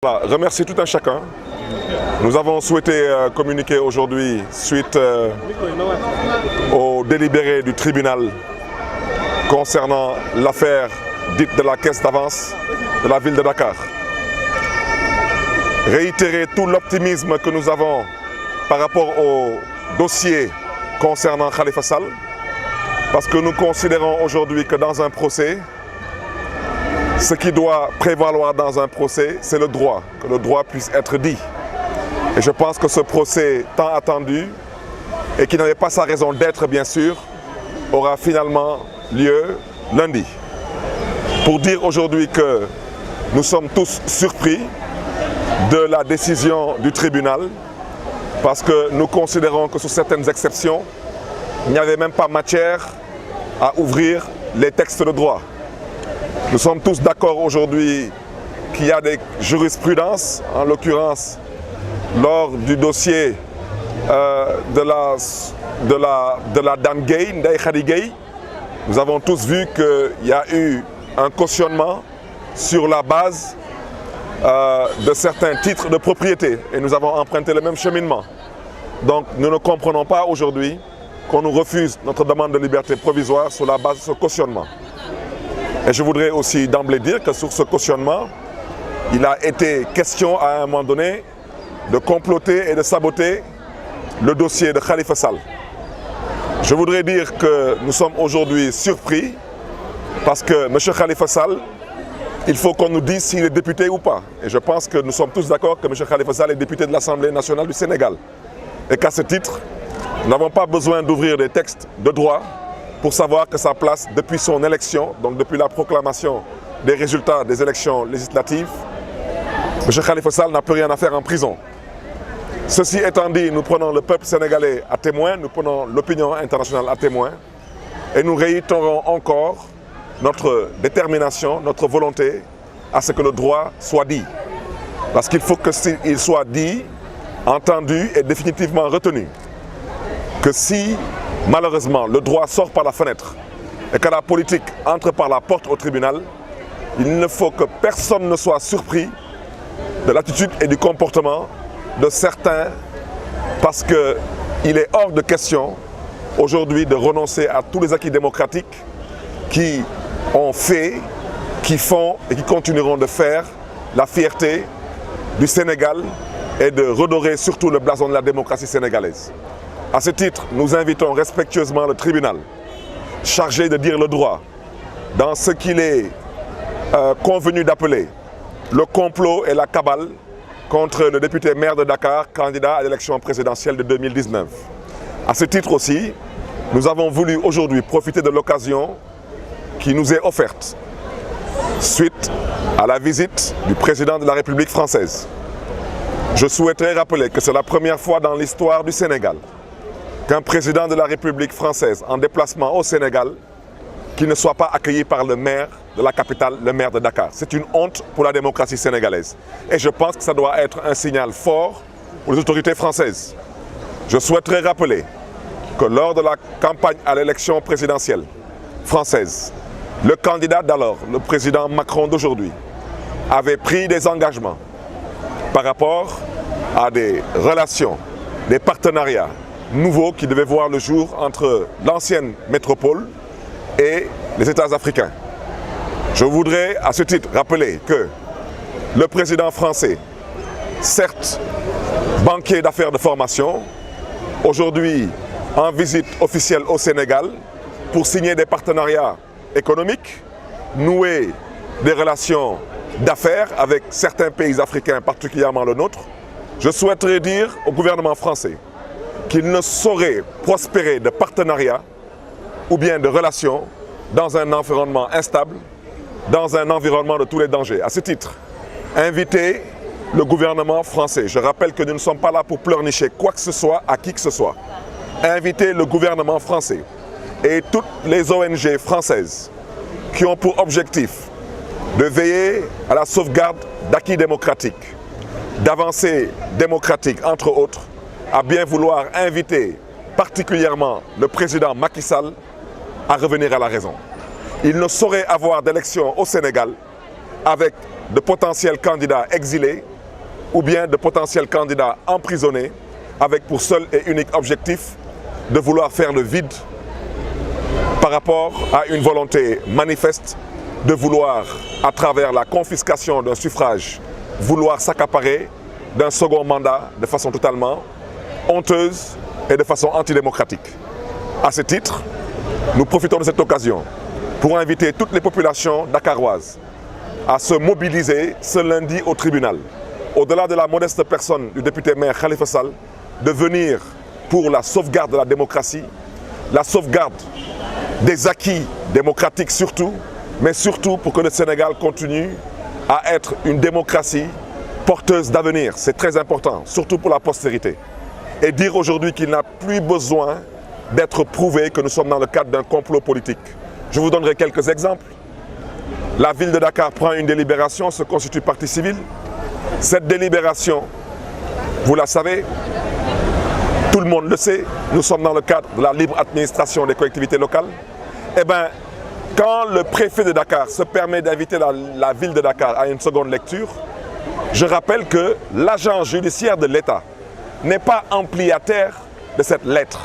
Voilà, remercier tout un chacun. Nous avons souhaité communiquer aujourd'hui suite au délibéré du tribunal concernant l'affaire dite de la caisse d'avance de la ville de Dakar. Réitérer tout l'optimisme que nous avons par rapport au dossier concernant Khalifa Sall, parce que nous considérons aujourd'hui que dans un procès, ce qui doit prévaloir dans un procès, c'est le droit, que le droit puisse être dit. Et je pense que ce procès tant attendu, et qui n'avait pas sa raison d'être bien sûr, aura finalement lieu lundi. Pour dire aujourd'hui que nous sommes tous surpris de la décision du tribunal, parce que nous considérons que sous certaines exceptions, il n'y avait même pas matière à ouvrir les textes de droit. Nous sommes tous d'accord aujourd'hui qu'il y a des jurisprudences, en l'occurrence lors du dossier de la Dame Gueye, Ndeye Khady Gueye. Nous avons tous vu qu'il y a eu un cautionnement sur la base de certains titres de propriété et nous avons emprunté le même cheminement. Donc nous ne comprenons pas aujourd'hui qu'on nous refuse notre demande de liberté provisoire sur la base de ce cautionnement. Et je voudrais aussi d'emblée dire que sur ce cautionnement, il a été question à un moment donné de comploter et de saboter le dossier de Khalifa Sall. Je voudrais dire que nous sommes aujourd'hui surpris parce que M. Khalifa Sall, il faut qu'on nous dise s'il est député ou pas. Et je pense que nous sommes tous d'accord que M. Khalifa Sall est député de l'Assemblée nationale du Sénégal. Et qu'à ce titre, nous n'avons pas besoin d'ouvrir des textes de droit pour savoir que sa place, depuis son élection, donc depuis la proclamation des résultats des élections législatives, M. Khalifa Sall n'a plus rien à faire en prison. Ceci étant dit, nous prenons le peuple sénégalais à témoin, nous prenons l'opinion internationale à témoin et nous réitérons encore notre détermination, notre volonté à ce que le droit soit dit. Parce qu'il faut qu'il soit dit, entendu et définitivement retenu. Que si malheureusement le droit sort par la fenêtre et que la politique entre par la porte au tribunal, il ne faut que personne ne soit surpris de l'attitude et du comportement de certains, parce qu'il est hors de question aujourd'hui de renoncer à tous les acquis démocratiques qui ont fait, qui font et qui continueront de faire la fierté du Sénégal et de redorer surtout le blason de la démocratie sénégalaise. À ce titre, nous invitons respectueusement le tribunal chargé de dire le droit dans ce qu'il est convenu d'appeler le complot et la cabale contre le député maire de Dakar, candidat à l'élection présidentielle de 2019. À ce titre aussi, nous avons voulu aujourd'hui profiter de l'occasion qui nous est offerte suite à la visite du président de la République française. Je souhaiterais rappeler que c'est la première fois dans l'histoire du Sénégal qu'un président de la République française en déplacement au Sénégal qui ne soit pas accueilli par le maire de la capitale, le maire de Dakar. C'est une honte pour la démocratie sénégalaise. Et je pense que ça doit être un signal fort pour les autorités françaises. Je souhaiterais rappeler que lors de la campagne à l'élection présidentielle française, le candidat d'alors, le président Macron d'aujourd'hui, avait pris des engagements par rapport à des relations, des partenariats nouveaux qui devaient voir le jour entre l'ancienne métropole et les États africains. Je voudrais à ce titre rappeler que le président français, certes banquier d'affaires de formation, aujourd'hui en visite officielle au Sénégal pour signer des partenariats économiques, nouer des relations d'affaires avec certains pays africains, particulièrement le nôtre, je souhaiterais dire au gouvernement français qu'il ne saurait prospérer de partenariats ou bien de relations dans un environnement instable, dans un environnement de tous les dangers. À ce titre, inviter le gouvernement français, je rappelle que nous ne sommes pas là pour pleurnicher quoi que ce soit à qui que ce soit, inviter le gouvernement français et toutes les ONG françaises qui ont pour objectif de veiller à la sauvegarde d'acquis démocratiques, d'avancées démocratiques entre autres, à bien vouloir inviter particulièrement le président Macky Sall à revenir à la raison. Il ne saurait avoir d'élection au Sénégal avec de potentiels candidats exilés ou bien de potentiels candidats emprisonnés avec pour seul et unique objectif de vouloir faire le vide par rapport à une volonté manifeste de vouloir, à travers la confiscation d'un suffrage, vouloir s'accaparer d'un second mandat de façon totalement honteuse et de façon antidémocratique. À ce titre, nous profitons de cette occasion pour inviter toutes les populations dakaroises à se mobiliser ce lundi au tribunal. Au-delà de la modeste personne du député maire Khalifa Sall, de venir pour la sauvegarde de la démocratie, la sauvegarde des acquis démocratiques surtout, mais surtout pour que le Sénégal continue à être une démocratie porteuse d'avenir. C'est très important, surtout pour la postérité. Et dire aujourd'hui qu'il n'a plus besoin d'être prouvé que nous sommes dans le cadre d'un complot politique. Je vous donnerai quelques exemples. La ville de Dakar prend une délibération, se constitue partie civile. Cette délibération, vous la savez, tout le monde le sait, nous sommes dans le cadre de la libre administration des collectivités locales. Eh bien, quand le préfet de Dakar se permet d'inviter la ville de Dakar à une seconde lecture, je rappelle que l'agent judiciaire de l'État n'est pas ampliataire de cette lettre.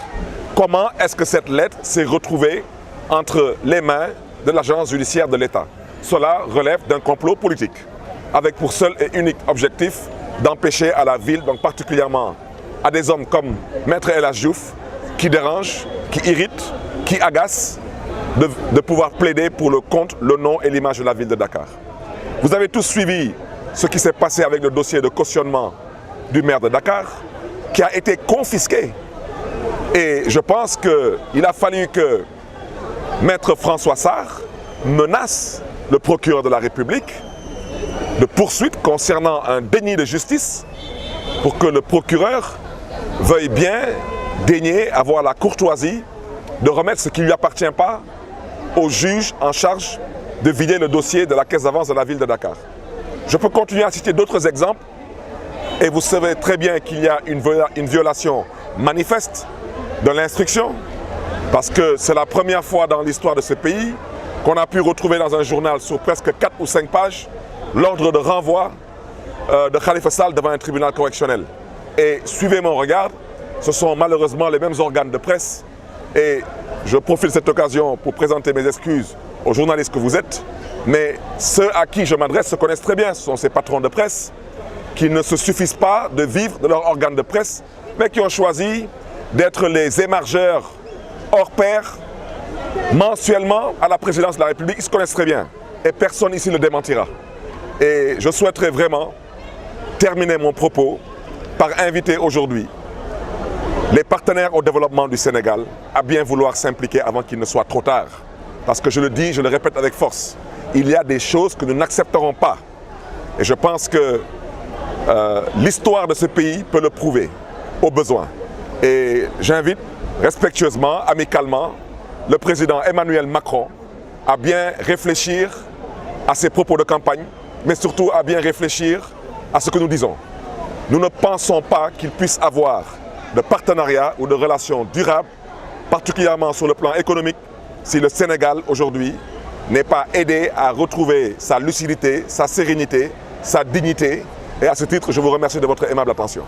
Comment est-ce que cette lettre s'est retrouvée entre les mains de l'agence judiciaire de l'État? Cela relève d'un complot politique, avec pour seul et unique objectif d'empêcher à la ville, donc particulièrement à des hommes comme Maître El Hadji Diouf, qui dérangent, qui irritent, qui agacent, de pouvoir plaider pour le compte, le nom et l'image de la ville de Dakar. Vous avez tous suivi ce qui s'est passé avec le dossier de cautionnement du maire de Dakar, qui a été confisqué. Et je pense qu'il a fallu que Maître François Sarr menace le procureur de la République de poursuite concernant un déni de justice pour que le procureur veuille bien daigner avoir la courtoisie de remettre ce qui ne lui appartient pas au juge en charge de vider le dossier de la caisse d'avance de la ville de Dakar. Je peux continuer à citer d'autres exemples et vous savez très bien qu'il y a une violation manifeste de l'instruction parce que c'est la première fois dans l'histoire de ce pays qu'on a pu retrouver dans un journal sur presque 4 ou 5 pages l'ordre de renvoi de Khalifa Sall devant un tribunal correctionnel. Et suivez mon regard, ce sont malheureusement les mêmes organes de presse et je profite de cette occasion pour présenter mes excuses aux journalistes que vous êtes, mais ceux à qui je m'adresse se connaissent très bien, ce sont ces patrons de presse qui ne se suffisent pas de vivre de leur organe de presse, mais qui ont choisi d'être les émargeurs hors pair mensuellement à la présidence de la République. Ils se connaissent très bien et personne ici ne le démentira. Et je souhaiterais vraiment terminer mon propos par inviter aujourd'hui les partenaires au développement du Sénégal à bien vouloir s'impliquer avant qu'il ne soit trop tard. Parce que je le dis, je le répète avec force, il y a des choses que nous n'accepterons pas. Et je pense que l'histoire de ce pays peut le prouver, au besoin. Et j'invite respectueusement, amicalement, le président Emmanuel Macron à bien réfléchir à ses propos de campagne, mais surtout à bien réfléchir à ce que nous disons. Nous ne pensons pas qu'il puisse avoir de partenariat ou de relations durables, particulièrement sur le plan économique, si le Sénégal aujourd'hui n'est pas aidé à retrouver sa lucidité, sa sérénité, sa dignité. Et à ce titre, je vous remercie de votre aimable attention.